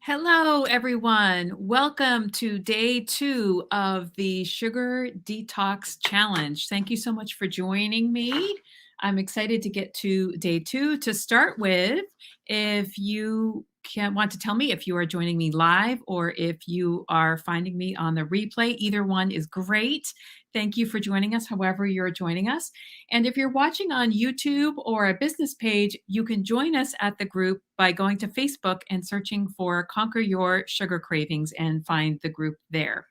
Hello, everyone. Welcome to day 2 of the Sugar Detox Challenge. Thank you so much for joining me. I'm excited to get to day 2. To start with, if you can want to tell me if you are joining me live or if you are finding me on the replay, either one is great. Thank you for joining us, however you're joining us. And if you're watching on YouTube or a business page, you can join us at the group by going to Facebook and searching for Conquer Your Sugar Cravings and find the group there.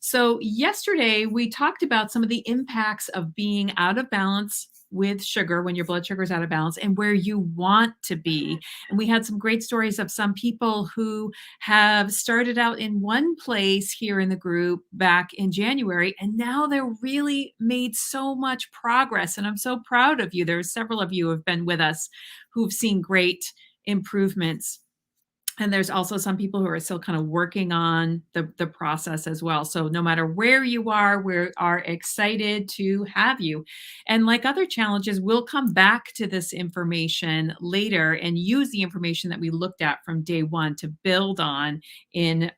So, yesterday we talked about some of the impacts of being out of balance with sugar when your blood sugar is out of balance and where you want to be. And we had some great stories of some people who have started out in one place here in the group back in January, and now they're really made so much progress. And I'm so proud of you. There's several of you who have been with us who've seen great improvements. And there's also some people who are still kind of working on the process as well. So no matter where you are, we are excited to have you. And like other challenges, we'll come back to this information later and use the information that we looked at from day 1 to build on in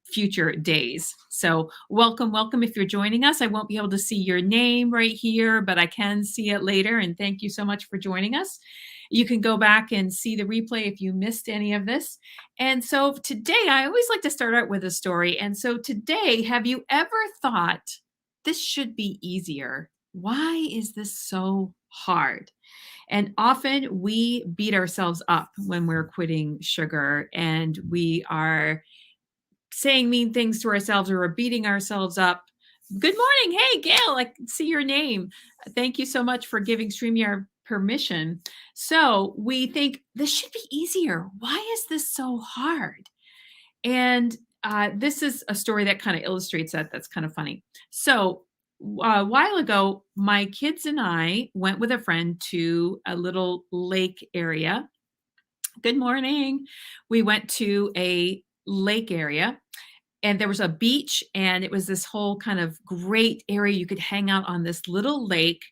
future days. So welcome, welcome if you're joining us. I won't be able to see your name right here, but I can see it later. And thank you so much for joining us. You can go back and see the replay if you missed any of this. And so today, I always like to start out with a story. And so today, have you ever thought this should be easier? Why is this so hard? And often we beat ourselves up when we're quitting sugar and we are saying mean things to ourselves or we're beating ourselves up. Good morning. Hey, Gail, I can see your name. Thank you so much for giving StreamYard permission. So we think this should be easier. Why is this so hard? And this is a story that kind of illustrates that. That's kind of funny. So a while ago, my kids and I went with a friend to a little lake area. Good morning. We went to a lake area and there was a beach and it was this whole kind of great area you could hang out on this little lake.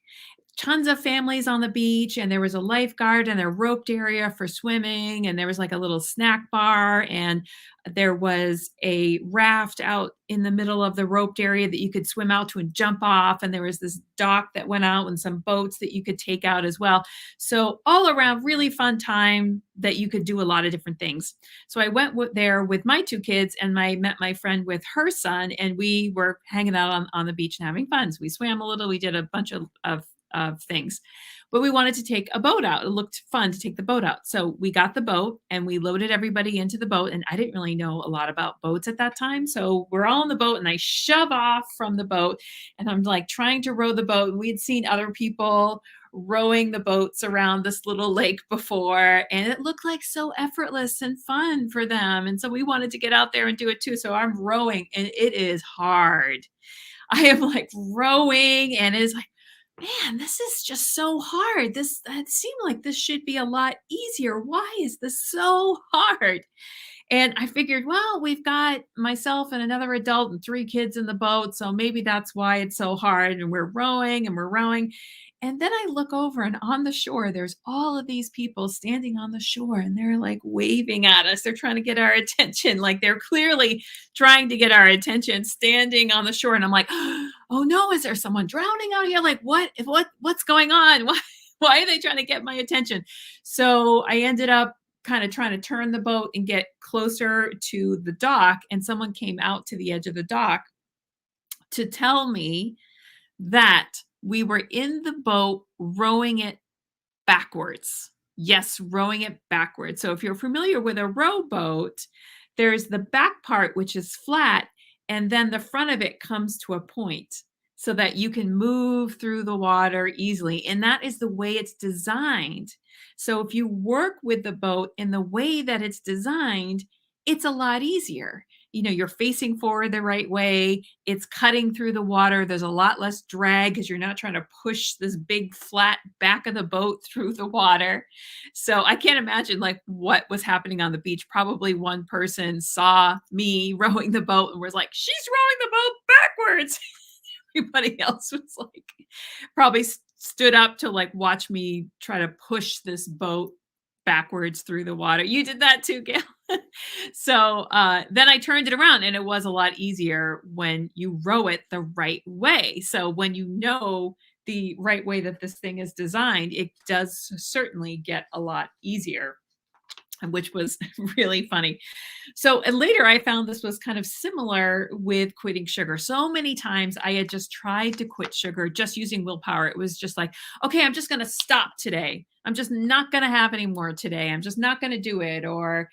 Tons of families on the beach, and there was a lifeguard and a roped area for swimming, and there was like a little snack bar, and there was a raft out in the middle of the roped area that you could swim out to and jump off, and there was this dock that went out and some boats that you could take out as well. So all around really fun time that you could do a lot of different things. So I went there with my 2 kids, and I met my friend with her son, and we were hanging out on the beach and having fun. So we swam a little, we did a bunch of things. But we wanted to take a boat out. It looked fun to take the boat out. So we got the boat and we loaded everybody into the boat. And I didn't really know a lot about boats at that time. So we're all in the boat and I shove off from the boat and I'm like trying to row the boat. We had seen other people rowing the boats around this little lake before and it looked like so effortless and fun for them. And so we wanted to get out there and do it too. So I'm rowing and it is hard. I am like rowing and it is like, man, this is just so hard. It seemed like this should be a lot easier. Why is this so hard? And I figured, well, we've got myself and another adult and 3 kids in the boat. So maybe that's why it's so hard. And we're rowing and we're rowing. And then I look over and on the shore, there's all of these people standing on the shore and they're like waving at us. They're trying to get our attention. Like they're clearly trying to get our attention standing on the shore. And I'm like, oh no, is there someone drowning out here? Like what's going on? Why are they trying to get my attention? So I ended up kind of trying to turn the boat and get closer to the dock. And someone came out to the edge of the dock to tell me that we were in the boat rowing it backwards. Yes, rowing it backwards. So if you're familiar with a rowboat, there's the back part, which is flat, and then the front of it comes to a point so that you can move through the water easily. And that is the way it's designed. So if you work with the boat in the way that it's designed, it's a lot easier. You know, you're facing forward the right way. It's cutting through the water. There's a lot less drag because you're not trying to push this big flat back of the boat through the water. So I can't imagine like what was happening on the beach. Probably one person saw me rowing the boat and was like, she's rowing the boat backwards. Everybody else was like, probably stood up to like watch me try to push this boat backwards through the water. You did that too, Gail. So then I turned it around, and it was a lot easier when you row it the right way. So when you know the right way that this thing is designed, it does certainly get a lot easier, which was really funny. So and later I found this was kind of similar with quitting sugar. So many times I had just tried to quit sugar just using willpower. It was just like, okay, I'm just going to stop today. I'm just not going to have any more today. I'm just not going to do it. Or,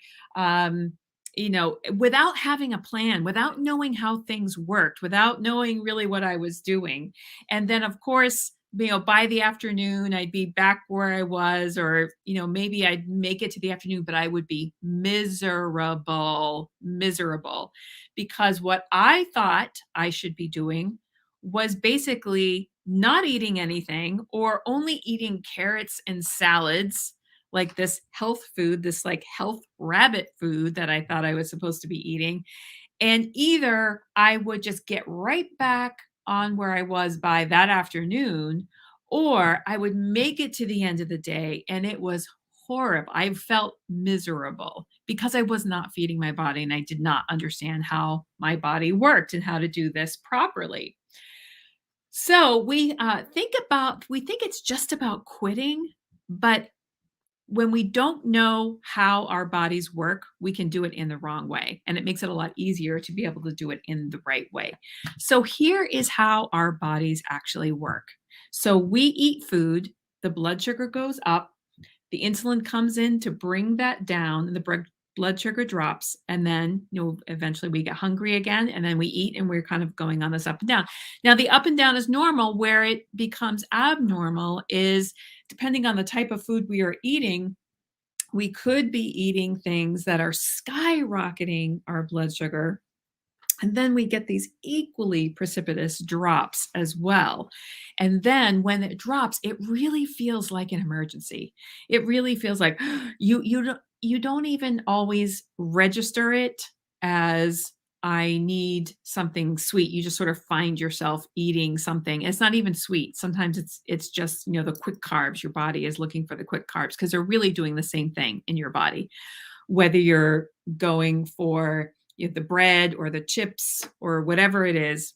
without having a plan, without knowing how things worked, without knowing really what I was doing. And then, of course, by the afternoon, I'd be back where I was, or, maybe I'd make it to the afternoon, but I would be miserable, miserable, because what I thought I should be doing was basically not eating anything or only eating carrots and salads, like this health food, this like health rabbit food that I thought I was supposed to be eating. And either I would just get right back on where I was by that afternoon, or I would make it to the end of the day and it was horrible. I felt miserable because I was not feeding my body and I did not understand how my body worked and how to do this properly. So we think it's just about quitting, but when we don't know how our bodies work, we can do it in the wrong way. And it makes it a lot easier to be able to do it in the right way. So here is how our bodies actually work. So we eat food, the blood sugar goes up, the insulin comes in to bring that down, and the blood sugar drops. And then, eventually we get hungry again, and then we eat, and we're kind of going on this up and down. Now, the up and down is normal. Where it becomes abnormal is depending on the type of food we are eating. We could be eating things that are skyrocketing our blood sugar, and then we get these equally precipitous drops as well. And then when it drops, it really feels like an emergency. It really feels like you don't even always register it as I need something sweet. You just sort of find yourself eating something. It's not even sweet. Sometimes it's just, the quick carbs. Your body is looking for the quick carbs because they're really doing the same thing in your body. Whether you're going for the bread or the chips or whatever it is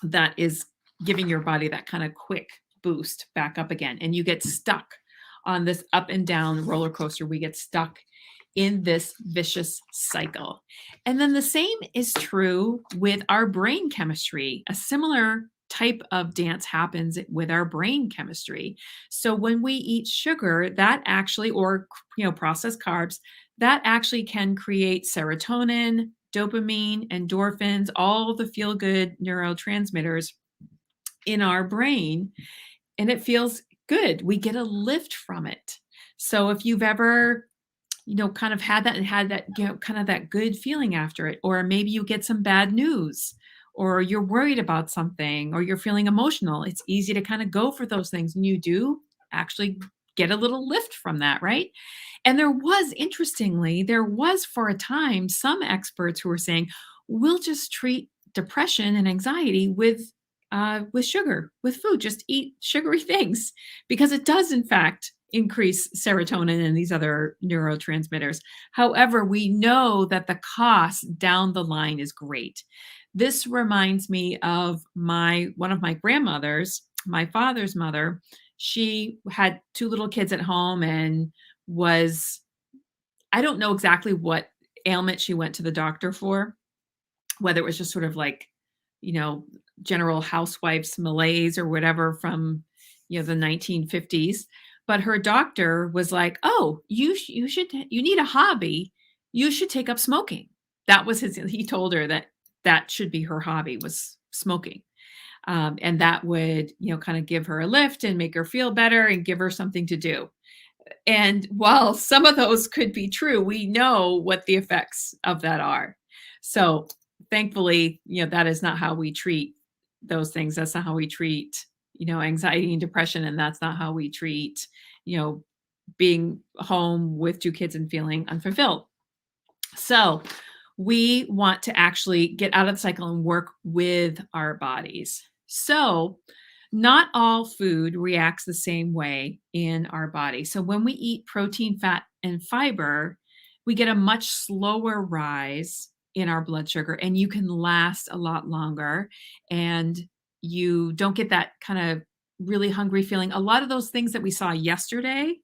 that is giving your body that kind of quick boost back up again. And you get stuck on this up and down roller coaster. We get stuck in this vicious cycle. And then the same is true with our brain chemistry. A similar type of dance happens with our brain chemistry. So when we eat sugar, that actually, or processed carbs, that actually can create serotonin, dopamine, endorphins, all the feel-good neurotransmitters in our brain, and it feels good. We get a lift from it. So if you've ever kind of had that and had that, kind of that good feeling after it, or maybe you get some bad news, or you're worried about something, or you're feeling emotional, it's easy to kind of go for those things. And you do actually get a little lift from that, right? And interestingly, there was for a time some experts who were saying, we'll just treat depression and anxiety with sugar, with food. Just eat sugary things because it does, in fact, increase serotonin and these other neurotransmitters. However, we know that the cost down the line is great. This reminds me of one of my grandmothers, my father's mother. She had two little kids at home and I don't know exactly what ailment she went to the doctor for, whether it was just sort of like, general housewife's malaise or whatever from, the 1950s. But her doctor was like, "Oh, you need a hobby. You should take up smoking." That was he told her that should be her hobby, was smoking. And that would, kind of give her a lift and make her feel better and give her something to do. And while some of those could be true, we know what the effects of that are. So thankfully, that is not how we treat those things. That's not how we treat, anxiety and depression. And that's not how we treat, being home with two kids and feeling unfulfilled. So we want to actually get out of the cycle and work with our bodies. So Not all food reacts the same way in our body. So when we eat protein, fat, and fiber, we get a much slower rise in our blood sugar, and you can last a lot longer, and you don't get that kind of really hungry feeling. A lot of those things that we saw yesterday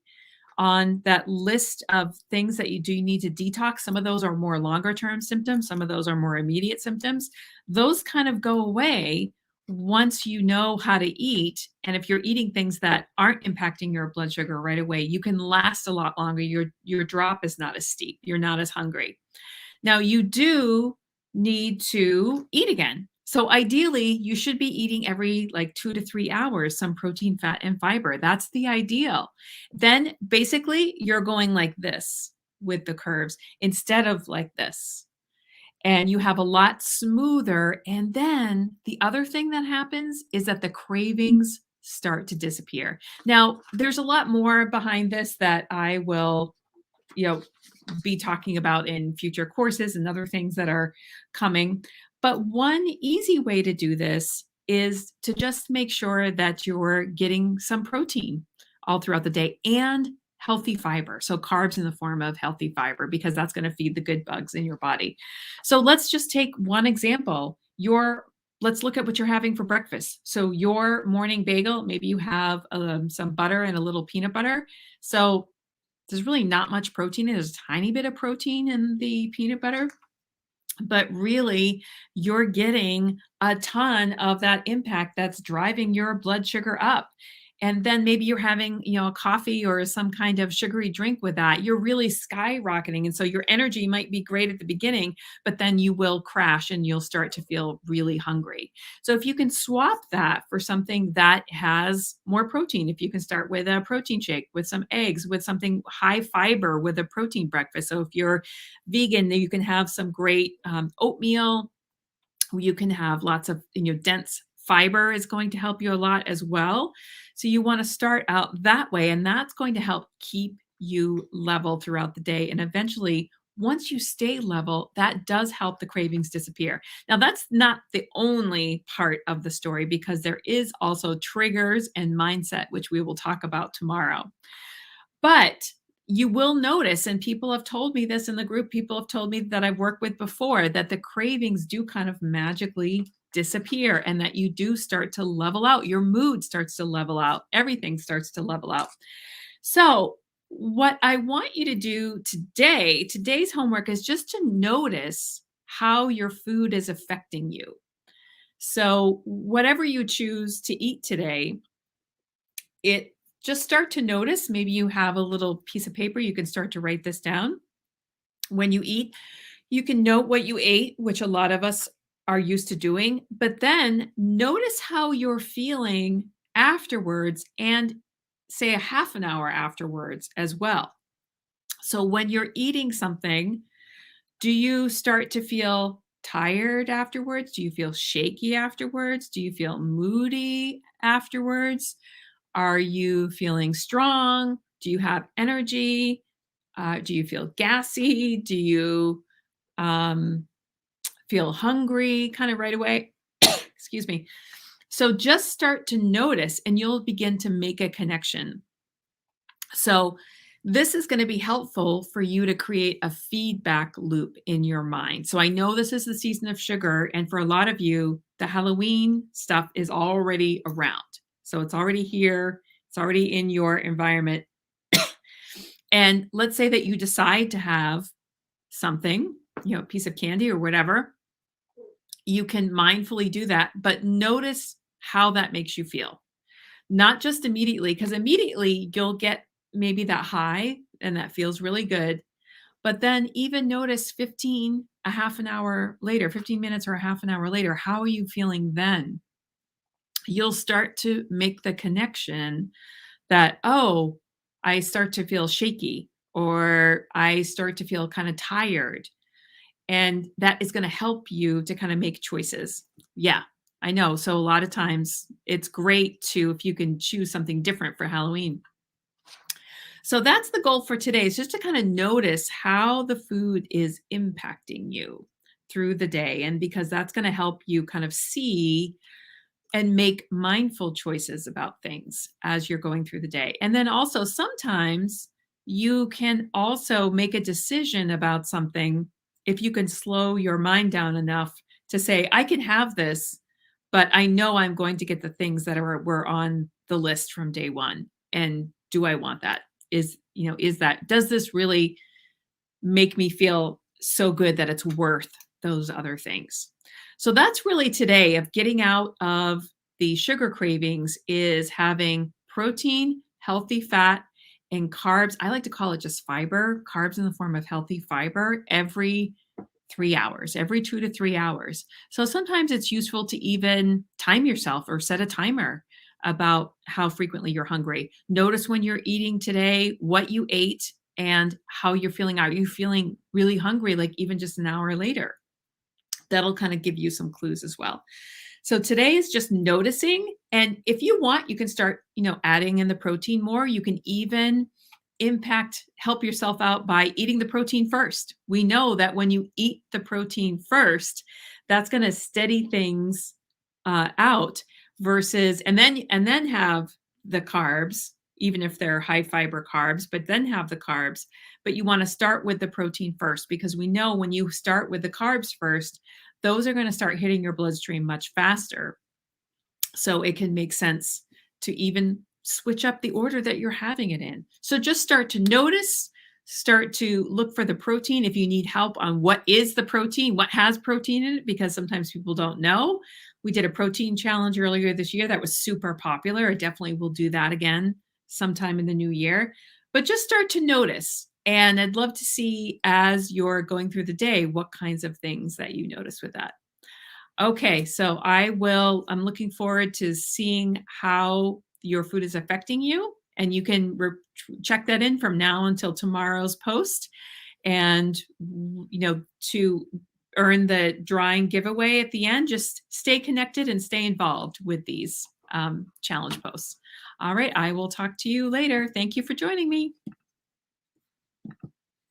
on that list of things that you do need to detox, some of those are more longer term symptoms, some of those are more immediate symptoms. Those kind of go away once you know how to eat. And if you're eating things that aren't impacting your blood sugar right away, you can last a lot longer. Your drop is not as steep. You're not as hungry. Now, you do need to eat again. So ideally, you should be eating every like 2 to 3 hours some protein, fat, and fiber. That's the ideal. Then basically, you're going like this with the curves instead of like this. And you have a lot smoother. And then the other thing that happens is that the cravings start to disappear. Now, there's a lot more behind this that I will, you know, be talking about in future courses and other things that are coming. But one easy way to do this is to just make sure that you're getting some protein all throughout the day and healthy fiber. So, carbs in the form of healthy fiber, because that's going to feed the good bugs in your body. So, let's just take one example. Let's look at what you're having for breakfast. So, your morning bagel, maybe you have some butter and a little peanut butter. So, there's really not much protein. There's a tiny bit of protein in the peanut butter, but really you're getting a ton of that impact that's driving your blood sugar up. And then maybe you're having, a coffee or some kind of sugary drink with that. You're really skyrocketing. And so your energy might be great at the beginning, but then you will crash and you'll start to feel really hungry. So if you can swap that for something that has more protein, if you can start with a protein shake, with some eggs, with something high fiber, with a protein breakfast. So if you're vegan, then you can have some great oatmeal. You can have lots of, dense fiber is going to help you a lot as well. So you want to start out that way, and that's going to help keep you level throughout the day. And eventually, once you stay level, that does help the cravings disappear. Now, that's not the only part of the story, because there is also triggers and mindset, which we will talk about tomorrow. But you will notice, and people have told me this in the group, people have told me that I've worked with before, that the cravings do kind of magically disappear and that you do start to level out. Your mood starts to level out. Everything starts to level out. So, what I want you to do today's homework is just to notice how your food is affecting you. So, whatever you choose to eat today, it just start to notice. Maybe you have a little piece of paper, you can start to write this down. When you eat, you can note what you ate, which a lot of us are used to doing, but then notice how you're feeling afterwards, and say a half an hour afterwards as well. So when you're eating something, do you start to feel tired afterwards? Do you feel shaky afterwards? Do you feel moody afterwards? Are you feeling strong? Do you have energy? Do you feel gassy? Do you um, feel hungry kind of right away? Excuse me. So just start to notice, and you'll begin to make a connection. So this is going to be helpful for you to create a feedback loop in your mind. So I know this is the season of sugar, and for a lot of you, the Halloween stuff is already around. So it's already here, it's already in your environment. And let's say that you decide to have something, a piece of candy or whatever. You can mindfully do that, but notice how that makes you feel. Not just immediately, because immediately you'll get maybe that high and that feels really good. But then even notice 15 minutes or a half an hour later, how are you feeling then? You'll start to make the connection that, oh, I start to feel shaky, or I start to feel kind of tired. And that is going to help you to kind of make choices. Yeah, I know. So a lot of times it's great if you can choose something different for Halloween. So that's the goal for today, is just to kind of notice how the food is impacting you through the day. And because that's going to help you kind of see and make mindful choices about things as you're going through the day. And then also sometimes you can also make a decision about something if you can slow your mind down enough to say, I can have this, but I know I'm going to get the things that were on the list from day one. And do I want that? Does this really make me feel so good that it's worth those other things? So that's really today of getting out of the sugar cravings is having protein, healthy fat, and carbs. I like to call it just fiber, carbs in the form of healthy fiber every 3 hours, every 2 to 3 hours. So sometimes it's useful to even time yourself or set a timer about how frequently you're hungry. Notice when you're eating today, what you ate, and how you're feeling. Are you feeling really hungry, like even just an hour later? That'll kind of give you some clues as well. So today is just noticing. And if you want, you can start, adding in the protein more. You can even help yourself out by eating the protein first. We know that when you eat the protein first, that's going to steady things out versus, and then have the carbs, even if they're high fiber carbs, but then have the carbs. But you want to start with the protein first, because we know when you start with the carbs first, those are going to start hitting your bloodstream much faster. So it can make sense to even switch up the order that you're having it in. So just start to notice, start to look for the protein. If you need help on what is the protein, what has protein in it, because sometimes people don't know. We did a protein challenge earlier this year that was super popular. I definitely will do that again sometime in the new year. But just start to notice. And I'd love to see, as you're going through the day, what kinds of things that you notice with that. Okay, so I'm looking forward to seeing how your food is affecting you. And you can check that in from now until tomorrow's post. And, to earn the drawing giveaway at the end, just stay connected and stay involved with these challenge posts. All right, I will talk to you later. Thank you for joining me.